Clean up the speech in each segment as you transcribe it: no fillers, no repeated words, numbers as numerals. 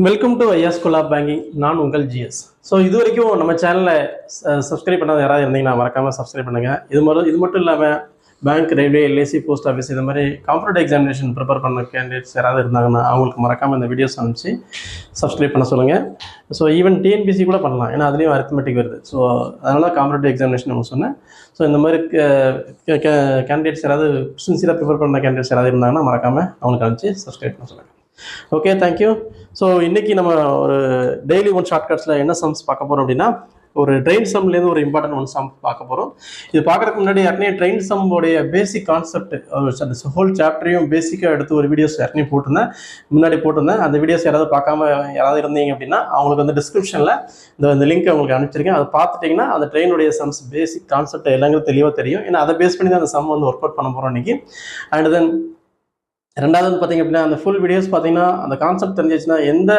Welcome to ஐயா school of banking. நான் உங்கள் ஜிஎஸ். ஸோ இது வரைக்கும் நம்ம சேனலில் சப்ஸ்கிரைப் பண்ணாத யாராவது இருந்தீங்கன்னா மறக்காமல் சப்ஸ்கிரைப் பண்ணுங்கள். இது மட்டும் இல்லாமல் bank, railway, LIC, post office இது மாதிரி காம்படிட்டிவ் எக்ஸாமினேஷன் ப்ரிப்பேர் பண்ண கேண்டிடேட்ஸ் யாராவது இருந்தாங்கன்னா அவங்களுக்கு மறக்காமல் இந்த வீடியோஸ் அனுப்பிச்சு சப்ஸ்கிரைப் பண்ண சொல்லுங்கள். ஸோ ஈவன் டிஎன்பிசி கூட பண்ணலாம், ஏன்னா அதுலேயும் அரித்மெட்டிக் வருது. ஸோ அதனால காம்படிட்டிவ் எக்ஸாமினேஷன் நம்ம சொன்னேன். ஸோ இந்த மாதிரி கேண்டிடேட்ஸ் யாராவது சின்சியராக ப்ரிப்பேர் பண்ண கேண்டிடேட்ஸ் யாராவது இருந்தாங்கன்னா மறக்காமல் அவங்களுக்கு அனுப்பிச்சு சப்ஸ்கிரைப் பண்ண சொல்லுங்கள். Okay, thank you. ஸோ இன்றைக்கி நம்ம ஒரு டெய்லி ஒன் ஷார்ட்கட்ஸில் என்ன சம்ஸ் பார்க்க போகிறோம் அப்படின்னா, ஒரு ட்ரெயின் சம்லேருந்து ஒரு இம்பார்ட்டன்ட் ஒன் சம் பார்க்க போகிறோம். இது பார்க்குறதுக்கு முன்னாடி ஏற்கனவே ட்ரெயின் சம்முடைய பேசிக் கான்செப்ட், அந்த ஹோல் சாப்டரையும் பேசிக்காக எடுத்து ஒரு வீடியோஸ் ஏற்கனவே முன்னாடி போட்டிருந்தேன். அந்த வீடியோஸ் யாராவது பார்க்காம யாராவது இருந்தீங்க அப்படின்னா அவங்களுக்கு வந்து டிஸ்கிரிப்ஷனில் இந்த லிங்க் உங்களுக்கு அனுப்பிச்சிருக்கேன். அதை பார்த்துட்டிங்கன்னா அந்த ட்ரெயினுடைய சம்ஸ் பேசிக் கான்செப்ட் எல்லாமே தெளிவாக தெரியும். ஏன்னா அதை பேஸ் பண்ணி தான் அந்த சம் வந்து ஒர்க் அவுட் பண்ண போகிறோம் இன்றைக்கி. அண்ட் தென் ரெண்டாவது வந்து பார்த்திங்க அப்படின்னா, அந்த ஃபுல் வீடியோஸ் பார்த்தீங்கன்னா அந்த கான்செப்ட் தெரிஞ்சிச்சுன்னா எந்த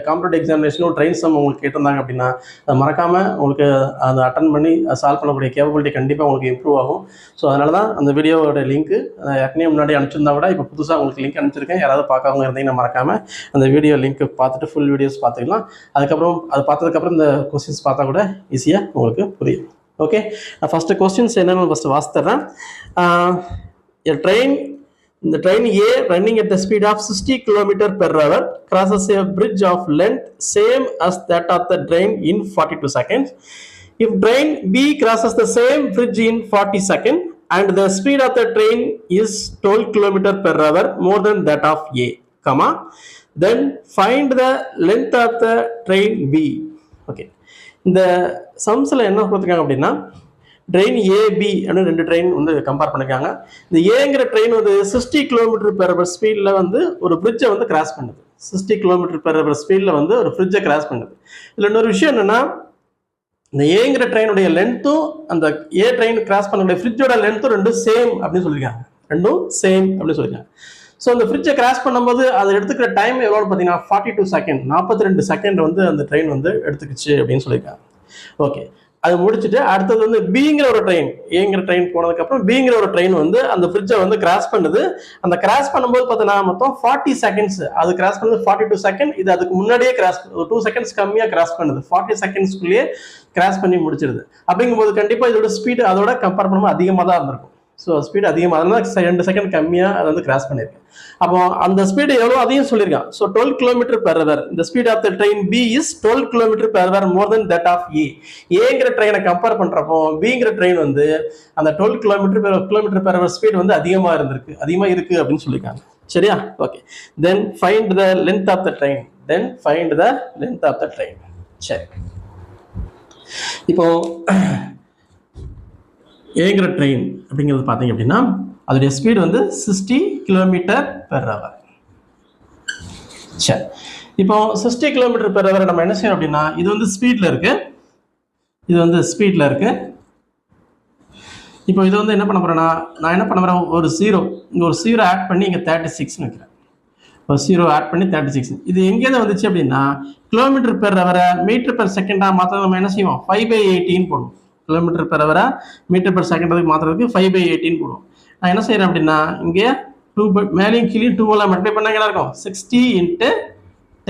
காம்படிட்டிவ் எக்ஸாமினேஷனும் ட்ரெயின் சம் உங்களுக்கு கேட்டிருந்தாங்க அப்படின்னா அதை மறக்காமல் உங்களுக்கு அதை அட்டன் பண்ணி சால்வ் பண்ணக்கூடிய கேப்பபிலிட்டி கண்டிப்பாக உங்களுக்கு இம்ப்ரூவ் ஆகும். ஸோ அதனால தான் அந்த வீடியோவோட லிங்க்கு ஏற்கனவே முன்னாடி அனுப்பிச்சிருந்தா கூட இப்போ புதுசாக உங்களுக்கு லிங்க் அனுப்பிச்சிருக்கேன். யாராவது பார்க்காம இருந்தீங்கன்னா மறக்காமல் அந்த வீடியோ லிங்க்கு பார்த்துட்டு ஃபுல் வீடியோஸ் பார்த்துக்கலாம். அதுக்கப்புறம் அது பார்த்ததுக்கப்புறம் இந்த கொஸ்டின்ஸ் பார்த்தா கூட ஈஸியாக உங்களுக்கு புரியும். ஓகே, நான் ஃபஸ்ட்டு கொஸ்டின்ஸ் என்னென்னு first வாசித்துறேன். The train A running at the speed of 60 km per hour crosses a bridge of length same as that of the train in 42 seconds. If train B crosses the same bridge in 40 seconds and the speed of the train is 12 km per hour more than that of A, then find the length of the train B. Okay, இந்த சம்ஸில் என்ன கொடுத்துருக்காங்க அப்படின்னா, train AB அப்படின்னு ரெண்டு train வந்து compare பண்ணியிருக்காங்க. இந்த ஏங்கிற ட்ரெயின் வந்து 60 km/h ஸ்பீடில் வந்து ஒரு பிரிட்ஜை வந்து கிராஸ் பண்ணுது. 60 km/h ஸ்பீடில் வந்து ஒரு பிரிட்ஜை கிராஸ் பண்ணுது. இதில் இன்னொரு விஷயம் என்னென்னா, இந்த ஏங்கிற ட்ரெயினுடைய லென்த்தும் அந்த ஏ ட்ரெயின் கிராஸ் பண்ணக்கூடிய ஃப்ரிட்ஜோட லென்த்தும் ரெண்டும் சேம் அப்படின்னு சொல்லியிருக்காங்க. ஸோ அந்த ஃப்ரிட்ஜை கிராஸ் பண்ணும்போது அதை எடுத்துக்கிற டைம் எவ்வளோன்னு பார்த்தீங்கன்னா 42 செகண்ட், 42 செகண்ட் வந்து அந்த ட்ரெயின் வந்து எடுத்துக்கிச்சு அப்படின்னு சொல்லியிருக்காங்க. ஓகே, அது முடிச்சுட்டு அடுத்தது வந்து பிங்கிற ஒரு ட்ரெயின், ஏங்கிற ட்ரெயின் போனதுக்கப்புறம் பிங்கிற ஒரு ட்ரெயின் வந்து அந்த ஃப்ரிட்ஜை வந்து கிராஸ் பண்ணுது. அந்த கிராஸ் பண்ணும்போது பார்த்தீங்கன்னா மொத்தம் 40 செகண்ட்ஸ் அது கிராஸ் பண்ணுது. 42 செகண்ட், இது அதுக்கு முன்னாடியே கிராஸ் 2 செகண்ட்ஸ் கம்மியாக கிராஸ் பண்ணுது. 40 செகண்ட்ஸ்குள்ளேயே கிராஸ் பண்ணி முடிச்சிருது. அப்படிங்கும்போது கண்டிப்பாக இதோட ஸ்பீடு அதோட கம்பேர் பண்ணும்போது அதிகமாக தான் இருந்திருக்கும். ஸோ ஸ்பீடு அதிகமாக, அதனால 2 செகண்ட் கம்மியாக அதை வந்து கிராஸ் பண்ணியிருக்கு. அப்போ அந்த ஸ்பீடு எவ்வளோ அதையும் சொல்லியிருக்கான். So 12 km/h. இந்த speed of the train B is 12 km/h more than that of A. ஏங்கிற ட்ரெயினை கம்பேர் பண்ணுறப்போ பிங்கிற ட்ரெயின் வந்து அந்த 12 km/h ஸ்பீடு வந்து அதிகமாக இருக்கு அப்படின்னு சொல்லியிருக்காங்க. சரியா? Okay, then find the length of the train. சரி, இப்போ ஏங்கிற ட்ரெயின் அப்படிங்கிறது பார்த்தீங்க அப்படின்னா அதோடைய ஸ்பீடு வந்து 60 km/h. சரி, இப்போ 60 km/h நம்ம என்ன செய்யணும் அப்படின்னா, இது வந்து ஸ்பீடில் இருக்கு. இப்போ இது வந்து என்ன பண்ண போறேன்னா, நான் என்ன பண்ண போறேன், ஒரு ஜீரோ ஆட் பண்ணி இங்கே 36 வைக்கிறேன். ஒரு ஜீரோ ஆட் பண்ணி 36. இது எங்கேருந்து வந்துச்சு அப்படின்னா, km/h மீட்டர்/செகண்டாக மாற்ற நம்ம என்ன செய்வோம், 5/18 போடுவோம். km/h மீட்டர்/செகண்டுக்கு மாற்றுறதுக்கு 5/18 போடுவோம். நான் என்ன செய்யறேன் அப்படின்னா, இங்கே 2 மேலேயும் கீழே 2 மல்டிப்ளை பண்ண இருக்கும். 60 ×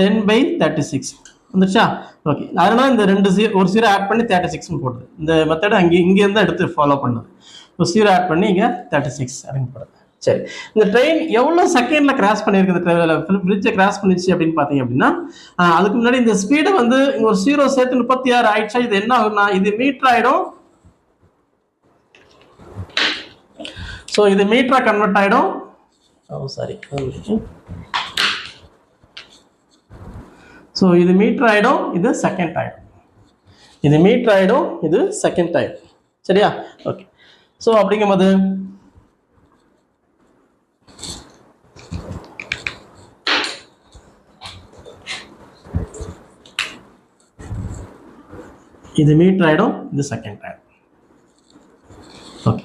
10/36 வந்துருச்சா? ஓகே, அதனால இந்த ஒரு ஜீரோ ஆட் பண்ணி 36 போடுது. இந்த மெத்தட் இங்கேருந்து எடுத்து ஃபாலோ பண்ணுது. ஒரு ஜீரோ ஆட் பண்ணி இங்கே 36 அப்படின்னு போடுது. சரி, இந்த ட்ரெயின் எவ்வளோ செகண்டில் கிராஸ் பண்ணியிருக்கு, பிரிட்ஜை கிராஸ் பண்ணிச்சு அப்படின்னு பார்த்தீங்க அப்படின்னா, அதுக்கு முன்னாடி இந்த ஸ்பீடை வந்து இங்கே ஒரு ஜீரோ சேர்த்து 36 ஆயிடுச்சா. இது என்ன ஆகுதுன்னா, இது மீட்டர் ஆகிடும். ஸோ இது மீட்டரா கன்வெர்ட் ஆகிடும். ஸோ இது மீட்டர் ஆகிடும், இது செகண்ட் ஆகிடும். சரியா? ஓகே, ஸோ அப்படிங்கும்போது இது மீட்டர் ஆகிடும், இது செகண்ட் ஆகிடும். ஓகே,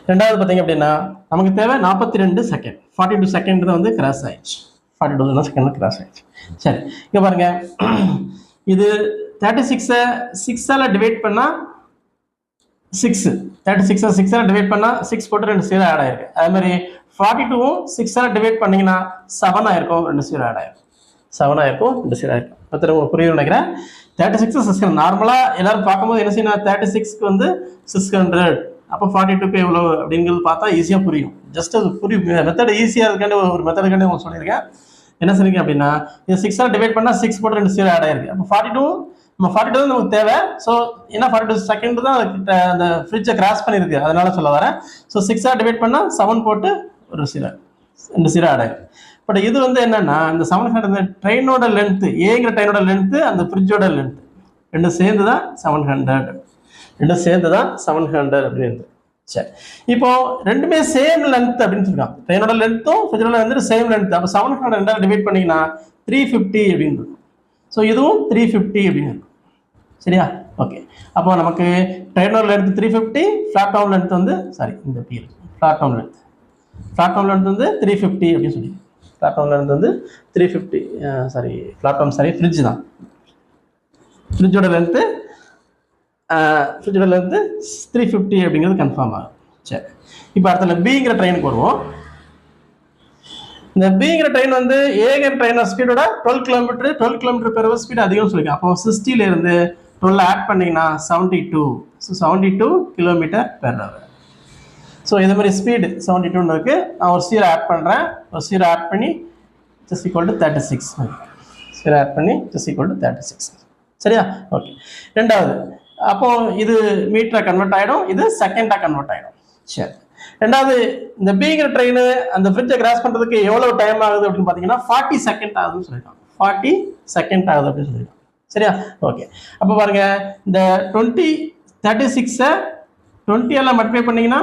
ரெண்டாவது பார்த்தீங்க அப்படின்னா நமக்கு தேவை 42 செகண்ட். 42 செகண்ட் தான் வந்து கிராஸ் ஆயிடுச்சு. 42 செகண்ட் கிராஸ் ஆயிடுச்சு. சரி, இங்கே பாருங்க, இது 36 6ஆல் டிவைட் பண்ணால் 6 36 6 டிவைட் பண்ணால் 6 போட்டு 2 0 ஆட் ஆயிருக்கு. அதே மாதிரி 42வும் 6 டிவைட் பண்ணிங்கன்னா 7 ஆயிருக்கும், 2 0 ஆட் ஆயிருக்கும். 7 ஆயிருக்கும், 2 0 ஆயிருக்கும். பத்திரம் உங்களுக்கு புரியும் நினைக்கிறேன். 36 600 நார்மலாக எல்லாரும் பார்க்கும்போது என்ன செய்யணும், 36க்கு வந்து 600, அப்போ 42க்கு எவ்வளோ அப்படிங்கிறது பார்த்தா ஈஸியாக புரியும். ஜஸ்ட் அது புரியும், மெத்தட் ஈஸியாக இருக்காண்டி ஒரு மெத்தடுக்காண்டி உங்களுக்கு சொல்லியிருக்கேன். என்ன சொல்லியிருக்கேன் அப்படின்னா, இது 6 டிவைட் பண்ணால் 6 போட்டு 2 0 ஆட் ஆயிருக்கு. அப்போ 42 நமக்கு தேவை. ஸோ ஏன்னா 42 செகண்ட் தான் அந்த ஃப்ரிட்ஜை கிராஸ் பண்ணியிருக்கு, அதனால சொல்ல வரேன். ஸோ 6 டிவைட் பண்ணால் 7 போட்டு ஒரு 0, 2 0 ஆட் ஆயிருக்கு. பட் இது வந்து என்னன்னா, இந்த 700 ட்ரெயினோட லென்த்து, ஏங்கிற ட்ரெயினோட லென்த்து, அந்த ஃப்ரிட்ஜோட லென்த்து ரெண்டும் சேர்ந்து தான் 700, ரெண்டும் சேர்ந்து தான் 700 அப்படின்னு. சரி, இப்போ ரெண்டுமே சேம் லென்த் அப்படின்னு சொல்லிருக்கான். ட்ரெயினோட லென்த்தும் ஃப்ரிட்ஜோட லென்த்து சேம் லென்த். அப்போ 700 டிவைட் பண்ணிங்கன்னா 350 அப்படின்னு இருக்கும். ஸோ இதுவும் 350 அப்படின்னு இருக்கும். சரியா? ஓகே, அப்போ நமக்கு ட்ரெயினோட லென்த் 350, பிளாட்ஃபார்ம் லென்த் வந்து இந்த பீல் பிளாட்ஃபார்ம் லென்த் வந்து 350 அப்படின்னு சொல்லி, பிளாட்ஃபார்ம் லென்த் வந்து 350, ஃப்ரிட்ஜ் தான், ஃப்ரிட்ஜோட லென்த்து 350 அப்படிங்கிறது கன்ஃபார்ம் ஆகும். சரி, இப்போ அடுத்த பிங்கிற ட்ரெயினுக்கு வருவோம். இந்த பிங்கிற ட்ரெயின் வந்து ஏங்கிற ட்ரெயினோட ஸ்பீடோட 12 கிலோமீட்டர் பெர் ஹவர் ஸ்பீடு அதிகம் சொல்லியிருக்கேன். அப்போ 60லேருந்து 12 ஆட் பண்ணிங்கன்னா 72. So 72 kilometre per hour. So இது மாதிரி ஸ்பீடு 72 இருக்குது. நான் ஒரு 0 ஆட் பண்ணுறேன். ஒரு 0 ஆட் பண்ணி ஜஸ்ட் ஈக்குவல் டு 36. 0 ஆட் பண்ணி ஜஸ்ட் ஈக்குவல் டு 36. சரியா? ஓகே, ரெண்டாவது, அப்போ இது மீட்டராக கன்வெர்ட் ஆகிடும், இது செகண்டாக கன்வெர்ட் ஆகிடும். சரி, ரெண்டாவது, இந்த பிங்கிற ட்ரெயின் அந்த ஃப்ரிட்ஜை கிராஸ் பண்ணுறதுக்கு எவ்வளோ டைம் ஆகுது அப்படின்னு பார்த்தீங்கன்னா 40 செகண்ட் ஆகுதுன்னு சொல்லியிருக்காங்க. 40 செகண்ட் ஆகுது அப்படின்னு சொல்லியிருக்காங்க. சரியா? ஓகே, அப்போ பாருங்க, இந்த 36 20 மல்டிப்ளை பண்ணிங்கன்னா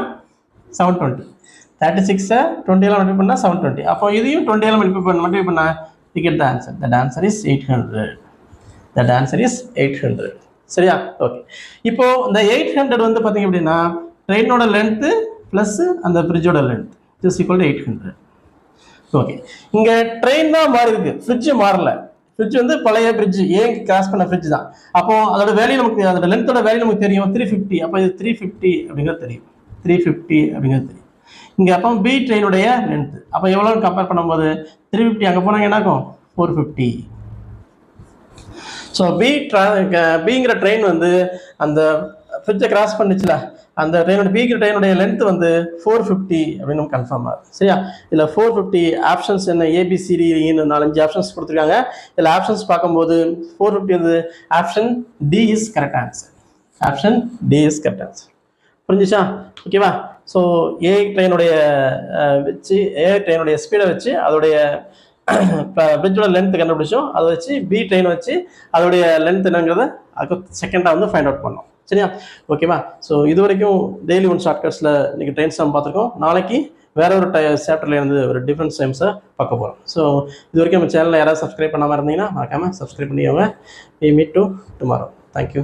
720, 36 20 மல்டிப்ளை பண்ணால் 720. அப்போ இதையும் 20 மல்டிப்ளை பண்ணால் you get the answer. The answer is 800. The answer is 800. சரியா? ஓகே, இப்போ இந்த 800 வந்து பார்த்தீங்க அப்படின்னா ட்ரெயினோட லென்த்து ப்ளஸ் அந்த ஃப்ரிட்ஜோட length is equal to 800. Okay, இங்கே ட்ரெயின் தான் மாறி இருக்கு, ஃப்ரிட்ஜ் மாறல. ஃப்ரிட்ஜ் வந்து பழைய ஃப்ரிட்ஜ், ஏன் கிராஸ் பண்ண ஃப்ரிட்ஜ் தான். அப்போ அதோட வேல்யூ நமக்கு, அதோட லென்த்தோட வேல்யூ நமக்கு தெரியும், 350. அப்போ இது 350 அப்படிங்கிறது தெரியும், 350 அப்படிங்கிறது தெரியும். இங்கே அப்போ பி ட்ரெயினுடைய லென்த்து அப்போ எவ்வளோன்னு கம்பேர் பண்ணும்போது 350 அங்கே போனாங்க என்ன ஆகும், 450. ஸோ பிங்கிற ட்ரெயின் வந்து அந்த ஃப்ரிட்ஜை கிராஸ் பண்ணிச்சுல, அந்த பிங்கிற ட்ரெயினுடைய லென்த் வந்து 450 அப்படின்னு நம்ம கன்ஃபார்ம் ஆகுது. சரியா? இதில் 450 ஆப்ஷன்ஸ் என்ன, ஏபிசிடின்னு 4-5 ஆப்ஷன்ஸ் கொடுத்துருக்காங்க. இதில் ஆப்ஷன்ஸ் பார்க்கும்போது 450 வந்து option D is correct answer. Option D is correct answer. புரிஞ்சிச்சா? ஓகேவா? ஸோ ஏ ட்ரெயினுடைய ஸ்பீடை வச்சு அதோடைய பிரிட்ஜோட லென்த் கண்டுபிடிச்சோம். அதை வச்சு பி ட்ரெயின் வச்சு அதோடைய லென்த் என்னங்கிறத அதுக்கு செகண்டாக வந்து ஃபைண்ட் அவுட் பண்ணோம். சரியா? ஓகேவா? ஸோ இது வரைக்கும் டெய்லி ஒன் ஷார்ட்கட்ஸில் இன்றைக்கி ட்ரெயின் சம் பார்த்துருக்கோம். நாளைக்கு வேற ஒரு சாப்டர்ல இருந்து ஒரு டிஃப்ரெண்ட் சம்ஸை பார்க்க போகிறோம். ஸோ இது வரைக்கும் நம்ம சேனலில் யாராவது சப்ஸ்கிரைப் பண்ணாமல் இருந்தீங்கன்னா மறக்காமல் சப்ஸ்கிரைப் பண்ணிக்கோங்க. We meet to tomorrow. Thank you.